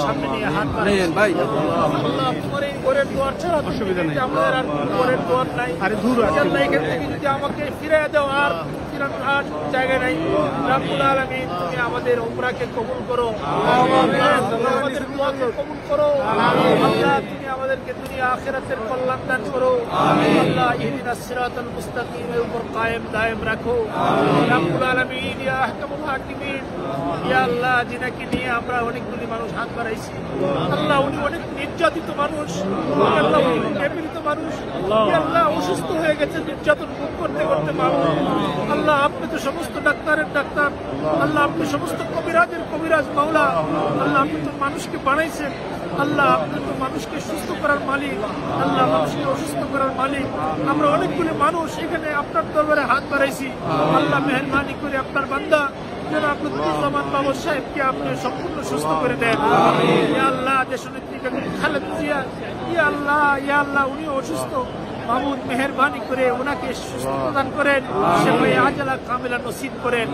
সামনে নিয়ে হাত বাড়াইছি ভাই আল্লাহ তোমার এই ঘরের দুয়ার ছাড়া অসুবিধা নেই আমাদের আর ঘরের দুয়ার নাই আরে দূর আছে আল্লাহ এখান থেকে যদি আমাকে ফিরে দাও আর আর জায়গা নাই রব্বুল আলামিন তুমি আমাদের উমরাকে কবুল করো আমাদের দোয়াকে কবুল করো আল্লাহ তুমি আমাদেরকে দুনিয়া আখিরাতের কল্যাণ দান করো আল্লাহ ইহদিনাস সিরাতাল মুস্তাকিমের উপর কায়েম দায়েম রাখো রব্বুল আলামিন ইয়া আহকামুল হাকিমিন ইয়া আল্লাহ যিনাকে নিয়ে আমরা অনেকগুলি মানুষ হাত বাড়াইছি আল্লাহ উনি অনেক নির্যাতিত মানুষ আল্লাহ উনি নিপীড়িত মানুষ ইয়া আল্লাহ অসুস্থ হয়ে গেছে নির্যাতন ভোগ করতে করতে মানুষ আল্লাহ আপনি তো সমস্ত ডাক্তারের ডাক্তার আল্লাহ আপনি সমস্ত কবিরাজের কবিরাজ মাওলা আল্লাহ আপনি তো মানুষকে বানাইছেন আল্লাহ আপনি তো মানুষকে সুস্থ করার মালিক আল্লাহ মানুষকে অসুস্থ করার মালিক আমরা অনেকগুলি মানুষ এখানে আপনার দরবারে হাত বাড়াইছি আল্লাহ মেহেরবানি করে আপনার বান্দা যেন আব্দুজ্জামান বাবু সাহেবকে আপনি সম্পূর্ণ সুস্থ করে দেন ইয়া আল্লাহ দেশনেত্রী বেগম খালেদা জিয়া ইয়া আল্লাহ উনি অসুস্থ মামুন মেহেরবানি করে ওনাকে সুস্থ প্রদান করেন সেভাবে আজালা কামিলা নসিব করেন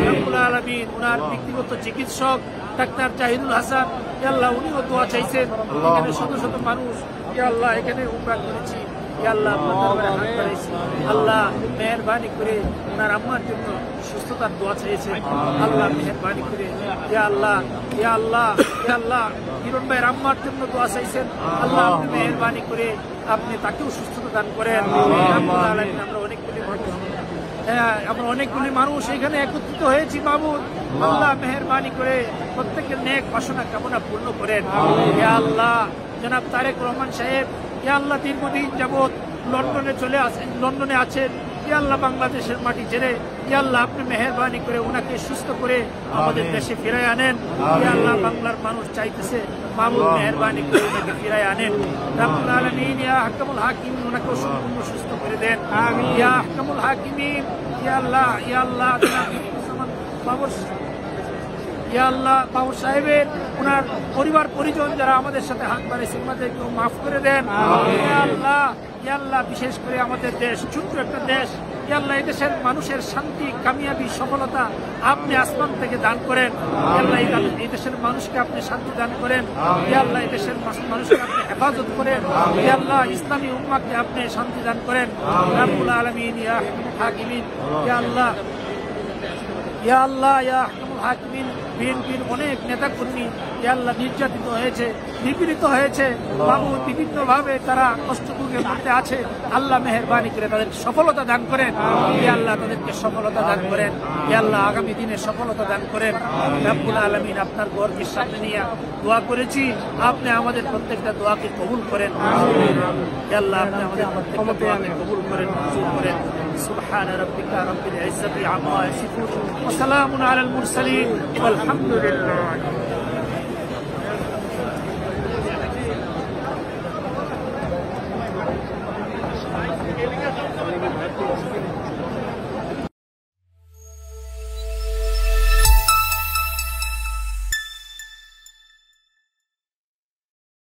রব্বুল আলামিন ওনার ব্যক্তিগত চিকিৎসক ডাক্তার জাহিদুল হাসান ইয়া আল্লাহ উনিও দোয়া চাইছেন এখানে শত শত মানুষ ইয়া আল্লাহ এখানে উমরা করেছি ইয়া আল্লাহ আপনার দরবারে হাত বাড়াইছি আল্লাহ মেহেরবানি করে ওনার আম্মার জন্য সুস্থতার দোয়া চেয়েছেন আল্লাহ মেহেরবানি করে ইয়া আল্লাহ হিরণ ভাইয়ের আম্মার জন্য দোয়া চাইছেন আল্লাহ আপনি মেহেরবানি করে আপনি তাকেও সুস্থতা দান করেন আমরা অনেকগুলি মানুষ এখানে একত্রিত হয়েছি মামুন আল্লাহ মেহেরবানি করে প্রত্যেকের নেক বাসনা কামনা পূর্ণ করেন ইয়া আল্লাহ জনাব তারেক রহমান সাহেব ইয়া আল্লাহ দীর্ঘদিন যাবৎ লন্ডনে আছেন ইয়া আল্লাহ বাংলাদেশের মাটি ছেড়ে ইয়া আল্লাহ আপনি মেহেরবানি করে ওনাকে সুস্থ করে আমাদের দেশে ফিরায় আনেন ইয়া আল্লাহ বাংলার মানুষ চাইতেছে মামুন মেহেরবানি করে ওনাকে ফিরায় আনেন রব্বুল আলামিন ইয়া আহকামুল হাকিমিন ওনাকে সম্পূর্ণ সুস্থ করে দেন আমিন ইয়া আহকামুল হাকিমিন ইয়া আল্লাহ ইয়া আল্লাহ বাবু সাহেবের ওনার পরিবার পরিজন যারা আমাদের সাথে হাত বাড়িয়েছে ওনাদেরকে মাফ করে দেন ইয়া আল্লাহ বিশেষ করে আমাদের দেশ ছোট্ট একটা দেশ ইয়া আল্লাহ এই দেশের মানুষের শান্তি কামিয়াবি সফলতা আপনি আসমান থেকে দান করেন ইয়া আল্লাহ এই দেশের মানুষকে আপনি শান্তি দান করেন ইয়া আল্লাহ এই দেশের মানুষকে আপনি হেফাজত করেন ইয়া আল্লাহ ইসলামী উম্মাহকে আপনি শান্তি দান করেন রব্বুল আলামিন ইয়া আহকামুল হাকিমিন ইয়া আল্লাহ হাকিমিন বিএনপির অনেক নেতাকর্মী ইয়া আল্লাহ নির্যাতিত হয়েছে নিপীড়িত হয়েছে বাবু বিভিন্ন ভাবে তারা কষ্টভোগের মধ্যে আছে আল্লাহ মেহেরবানি করে তাদের সফলতা দান করেন ইয়া আল্লাহ তাদেরকে সফলতা দান করেন ইয়া আল্লাহ আগামী দিনে সফলতা দান করেন রব্বুল আলামিন আপনার ঘরকে সামনে নিয়ে দোয়া করেছি আপনি আমাদের প্রত্যেকটা দোয়াকে কবুল করেন ইয়া আল্লাহ আপনি আমাদের প্রত্যেকটা দোয়াকে কবুল করেন মঞ্জুর করেন سبحان ربك رب العزة عما يصفون وسلام على المرسلين والحمد لله